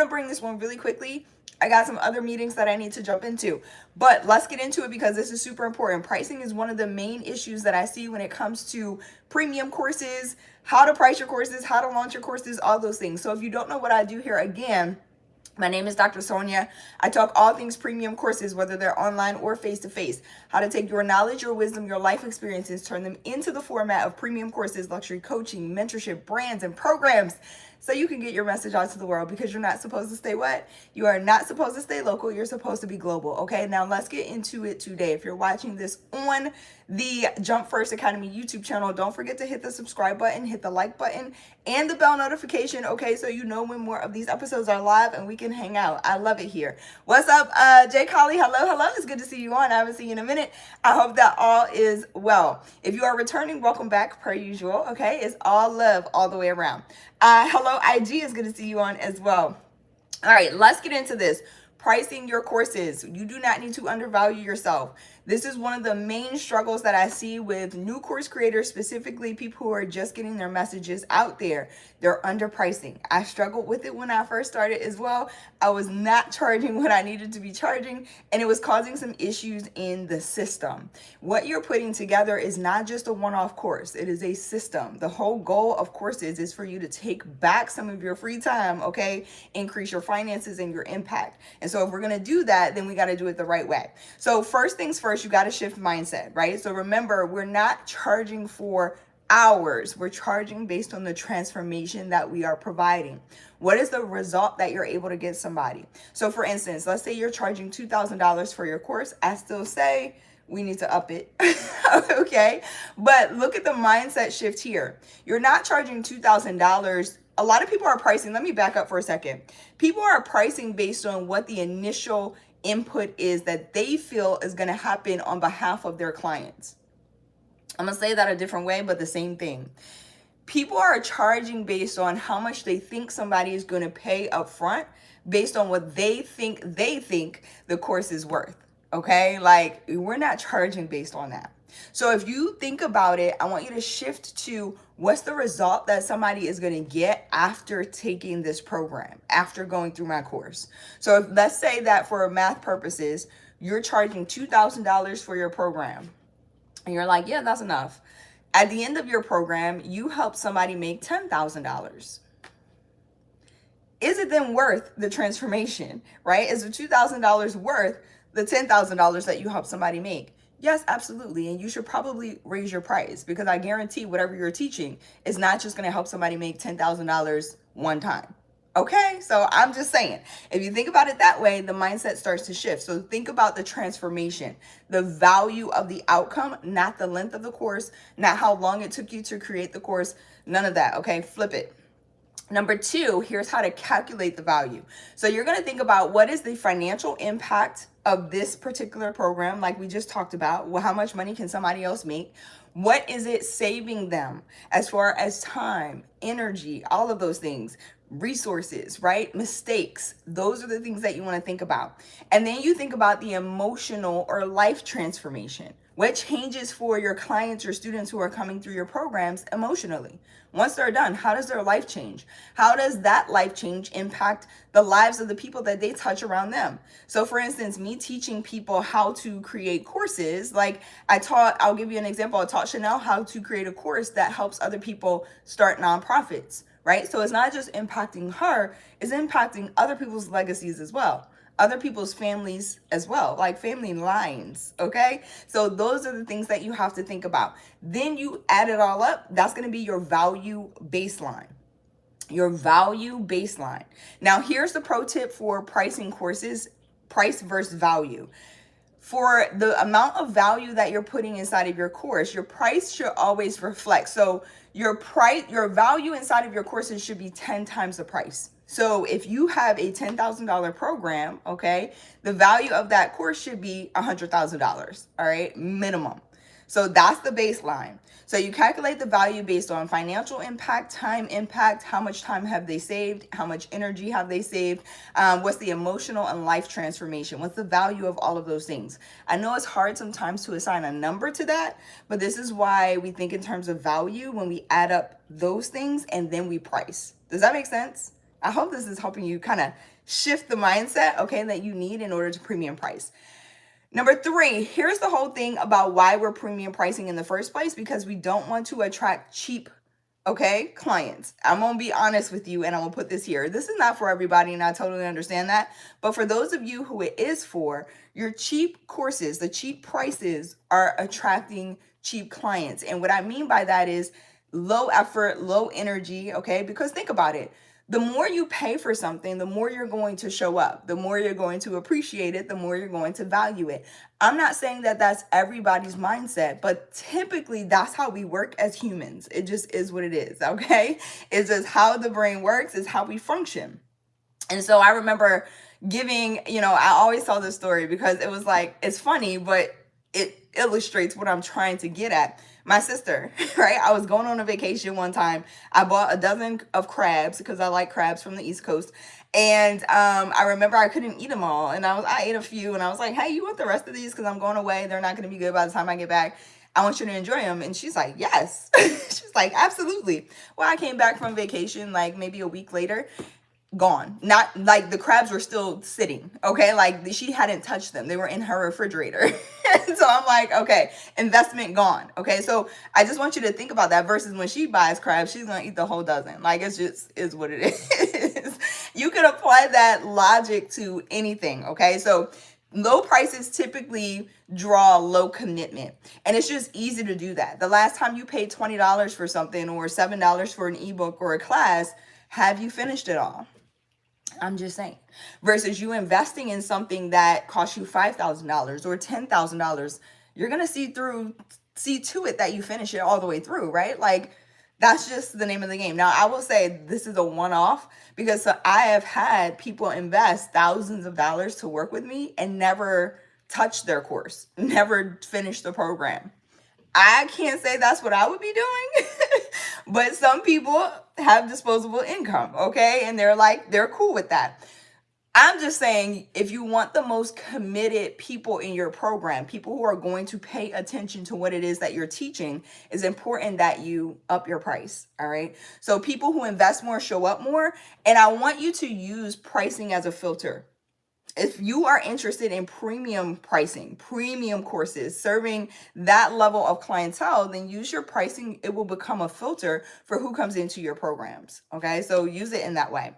to bring this one really quickly. I got some other meetings that I need to jump into, but let's get into it because this is super important. Pricing is one of the main issues that I see when it comes to premium courses, how to price your courses, how to launch your courses, all those things. So if you don't know what I do here, again, my name is Dr. Sonia. I talk all things premium courses, whether they're online or face-to-face. How to take your knowledge, your wisdom, your life experiences, turn them into the format of premium courses, luxury coaching, mentorship, brands, and programs so you can get your message out to the world, because you're not supposed to stay what? You are not supposed to stay local. You're supposed to be global, okay? Now let's get into it today. If you're watching this on the Jump First Academy YouTube channel, don't forget to hit the subscribe button, hit the like button, and the bell notification, okay? So you know when more of these episodes are live and we can hang out. I love it here. What's up, Jay Collie? Hello. It's good to see you on. I haven't seen you in a minute. I hope that all is well. If you are returning, welcome back per usual, okay? It's all love all the way around. Hello, IG. It's good to see you on as well. All right, let's get into this. Pricing your courses. You do not need to undervalue yourself. This is one of the main struggles that I see with new course creators, specifically people who are just getting their messages out there. They're underpricing. I struggled with it when I first started as well. I was not charging what I needed to be charging, and it was causing some issues in the system. What you're putting together is not just a one-off course. It is a system. The whole goal of courses is for you to take back some of your free time, okay? Increase your finances and your impact. And so if we're going to do that, then we got to do it the right way. So first things first, you got to shift mindset, right? So remember, we're not charging for hours. We're charging based on the transformation that we are providing. What is the result that you're able to get somebody? So for instance, let's say you're charging $2,000 for your course. I still say we need to up it, okay? But look at the mindset shift here. You're not charging $2,000. A lot of people are pricing. Let me back up for a second. People are pricing based on what the initial input is that they feel is going to happen on behalf of their clients. I'm going to say that a different way, but the same thing. People are charging based on how much they think somebody is going to pay up front based on what they think the course is worth. Okay? Like, we're not charging based on that. So if you think about it, I want you to shift to what's the result that somebody is going to get after taking this program, after going through my course. So if, let's say that for math purposes, you're charging $2,000 for your program. And you're like, yeah, that's enough. At the end of your program, you help somebody make $10,000. Is it then worth the transformation, right? Is the $2,000 worth the $10,000 that you help somebody make? Yes, absolutely. And you should probably raise your price, because I guarantee whatever you're teaching is not just going to help somebody make $10,000 one time. Okay, so I'm just saying, if you think about it that way, the mindset starts to shift. So think about the transformation, the value of the outcome, not the length of the course, not how long it took you to create the course, none of that. Okay, flip it. Number two, here's how to calculate the value. So you're going to think about what is the financial impact of this particular program, like we just talked about. Well, how much money can somebody else make? What is it saving them as far as time, energy, all of those things, resources, right? Mistakes. Those are the things that you want to think about. And then you think about the emotional or life transformation. What changes for your clients or students who are coming through your programs emotionally? Once they're done, how does their life change? How does that life change impact the lives of the people that they touch around them? So for instance, me teaching people how to create courses, like I'll give you an example. I taught Chanel how to create a course that helps other people start nonprofits, right? So it's not just impacting her, it's impacting other people's legacies as well. Other people's families as well, like family lines, okay? So those are the things that you have to think about. Then you add it all up, that's gonna be your value baseline. Your value baseline. Now here's the pro tip for pricing courses, price versus value. For the amount of value that you're putting inside of your course, your price should always reflect. So your value inside of your courses should be 10 times the price. So if you have a $10,000 program, okay, the value of that course should be $100,000, all right, minimum. So that's the baseline. So you calculate the value based on financial impact, time impact, how much time have they saved, how much energy have they saved, what's the emotional and life transformation, what's the value of all of those things. I know it's hard sometimes to assign a number to that, but this is why we think in terms of value when we add up those things and then we price. Does that make sense? I hope this is helping you kind of shift the mindset, okay, that you need in order to premium price. Number 3, here's the whole thing about why we're premium pricing in the first place, because we don't want to attract cheap, okay, clients. I'm going to be honest with you, and I'm going to put this here. This is not for everybody, and I totally understand that. But for those of you who it is for, your cheap courses, the cheap prices are attracting cheap clients. And what I mean by that is low effort, low energy, okay? Because think about it. The more you pay for something, the more you're going to show up, the more you're going to appreciate it, the more you're going to value it. I'm not saying that that's everybody's mindset, but typically that's how we work as humans. It just is what it is, okay? It's just how the brain works, is how we function. And so I remember giving, I always tell this story because it was like, it's funny, but it illustrates what I'm trying to get at. My sister, right? I was going on a vacation one time. I bought a dozen of crabs because I like crabs from the East Coast. And I remember I couldn't eat them all. And I ate a few and I was like, hey, you want the rest of these? Because I'm going away. They're not going to be good by the time I get back. I want you to enjoy them. And she's like, yes. She's like, absolutely. Well, I came back from vacation like maybe a week later, gone. Not like the crabs were still sitting, okay? Like she hadn't touched them. They were in her refrigerator. So I'm like, okay, investment gone. Okay, so I just want you to think about that versus when she buys crabs, she's gonna eat the whole dozen. Like it's just is what it is. You can apply that logic to anything, okay? So low prices typically draw low commitment, and it's just easy to do that. The last time you paid $20 for something or $7 for an ebook or a class, have you finished it all? I'm just saying. Versus you investing in something that costs you $5,000 or $10,000, you're going to see to it that you finish it all the way through, right? Like that's just the name of the game. Now, I will say this is a one-off because I have had people invest thousands of dollars to work with me and never touch their course, never finish the program. I can't say that's what I would be doing, but some people have disposable income, okay? And they're cool with that. I'm just saying, if you want the most committed people in your program, people who are going to pay attention to what it is that you're teaching, it's important that you up your price, all right? So people who invest more show up more, and I want you to use pricing as a filter. If you are interested in premium pricing, premium courses, serving that level of clientele, then use your pricing. It will become a filter for who comes into your programs. Okay, so use it in that way.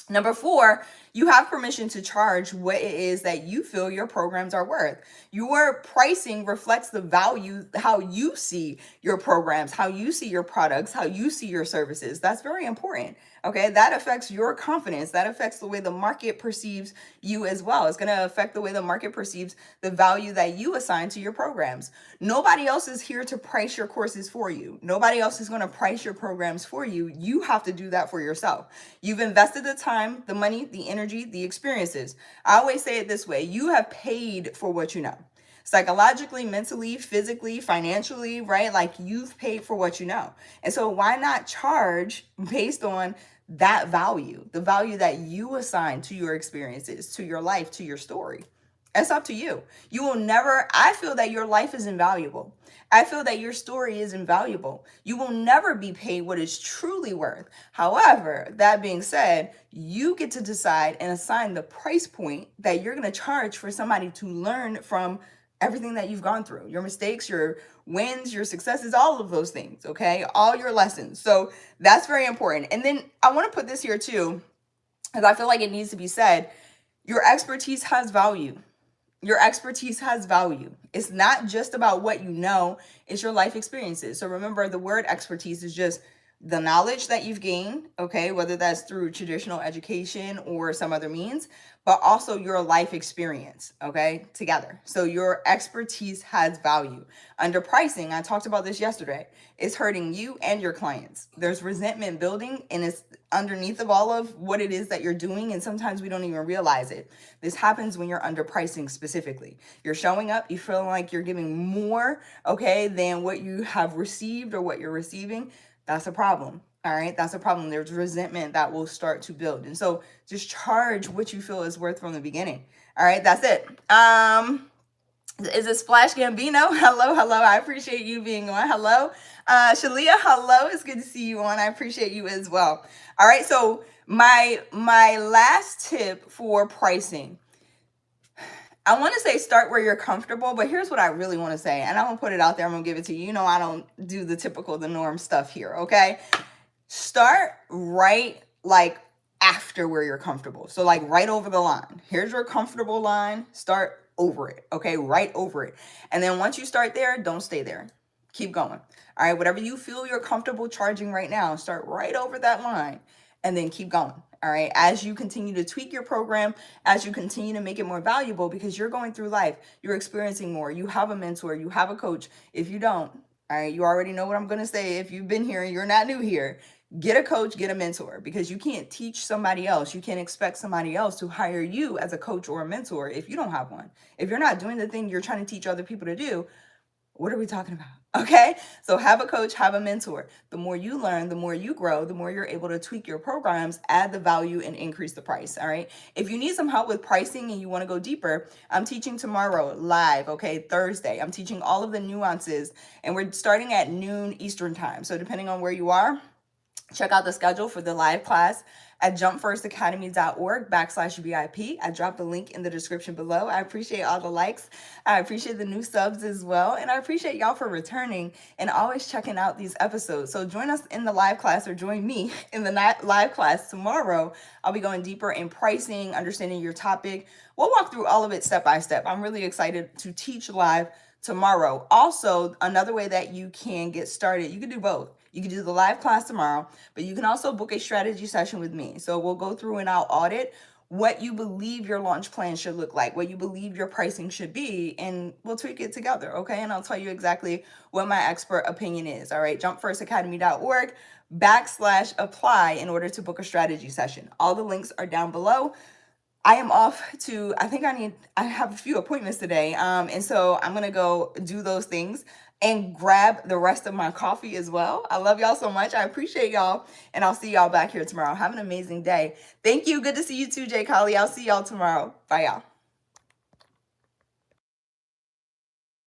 Number 4, you have permission to charge what it is that you feel your programs are worth. Your pricing reflects the value, how you see your programs, how you see your products, how you see your services. That's very important. Okay, that affects your confidence. That affects the way the market perceives you as well. It's going to affect the way the market perceives the value that you assign to your programs. Nobody else is here to price your courses for you. Nobody else is going to price your programs for you. You have to do that for yourself. You've invested the time, the money, the energy, the experiences. I always say it this way: you have paid for what you know. Psychologically, mentally, physically, financially, right? Like you've paid for what you know. And so why not charge based on that value, the value that you assign to your experiences, to your life, to your story? It's up to you. You will never, I feel that your life is invaluable. I feel that your story is invaluable. You will never be paid what it's truly worth. However, that being said, you get to decide and assign the price point that you're going to charge for somebody to learn from everything that you've gone through, your mistakes, your wins, your successes, all of those things, okay? All your lessons. So that's very important. And then I want to put this here too, because I feel like it needs to be said. Your expertise has value. Your expertise has value. It's not just about what you know, it's your life experiences. So remember, the word expertise is just the knowledge that you've gained, okay, whether that's through traditional education or some other means, but also your life experience, okay, together. So your expertise has value. Under pricing, I talked about this yesterday, it's hurting you and your clients. There's resentment building, and it's underneath of all of what it is that you're doing, and sometimes we don't even realize it. This happens when you're underpricing specifically. You're showing up, you feel like you're giving more, okay, than what you have received or what you're receiving. That's a problem. All right, that's a problem. There's resentment that will start to build. And so just charge what you feel is worth from the beginning. All right, that's it. Is it Splash Gambino? Hello, hello. I appreciate you being on. Hello. Shalia, hello. It's good to see you on. I appreciate you as well. All right. So my last tip for pricing, I want to say start where you're comfortable, but here's what I really want to say. And I'm going to put it out there. I'm going to give it to you. You know, I don't do the typical, the norm stuff here. Okay. Start right like after where you're comfortable. So like right over the line. Here's your comfortable line. Start over it. Okay. Right over it. And then once you start there, don't stay there. Keep going. All right. Whatever you feel you're comfortable charging right now, start right over that line and then keep going. All right. As you continue to tweak your program, as you continue to make it more valuable, because you're going through life, you're experiencing more. You have a mentor, you have a coach. If you don't, all right, you already know what I'm going to say. If you've been here and you're not new here, get a coach, get a mentor, because you can't teach somebody else. You can't expect somebody else to hire you as a coach or a mentor if you don't have one. If you're not doing the thing you're trying to teach other people to do, what are we talking about? Okay. So have a coach, have a mentor. The more you learn, the more you grow, the more you're able to tweak your programs, add the value, and increase the price. All right. If you need some help with pricing and you want to go deeper, I'm teaching tomorrow live. Okay. Thursday. I'm teaching all of the nuances, and we're starting at noon Eastern time. So depending on where you are, check out the schedule for the live class at jumpfirstacademy.org/VIP. I dropped the link in the description below. I appreciate all the likes. I appreciate the new subs as well. And I appreciate y'all for returning and always checking out these episodes. So join us in the live class, or join me in the live class tomorrow. I'll be going deeper in pricing, understanding your topic. We'll walk through all of it step by step. I'm really excited to teach live tomorrow. Also, another way that you can get started, you can do both. You can do the live class tomorrow, but you can also book a strategy session with me. So we'll go through and I'll audit what you believe your launch plan should look like, what you believe your pricing should be, and we'll tweak it together, okay? And I'll tell you exactly what my expert opinion is, all right? jumpfirstacademy.org/apply in order to book a strategy session. All the links are down below. I am off to, I have a few appointments today. And so I'm going to go do those things and grab the rest of my coffee as well. I love y'all so much. I appreciate y'all. And I'll see y'all back here tomorrow. Have an amazing day. Thank you. Good to see you too, Jay Collie. I'll see y'all tomorrow. Bye, y'all.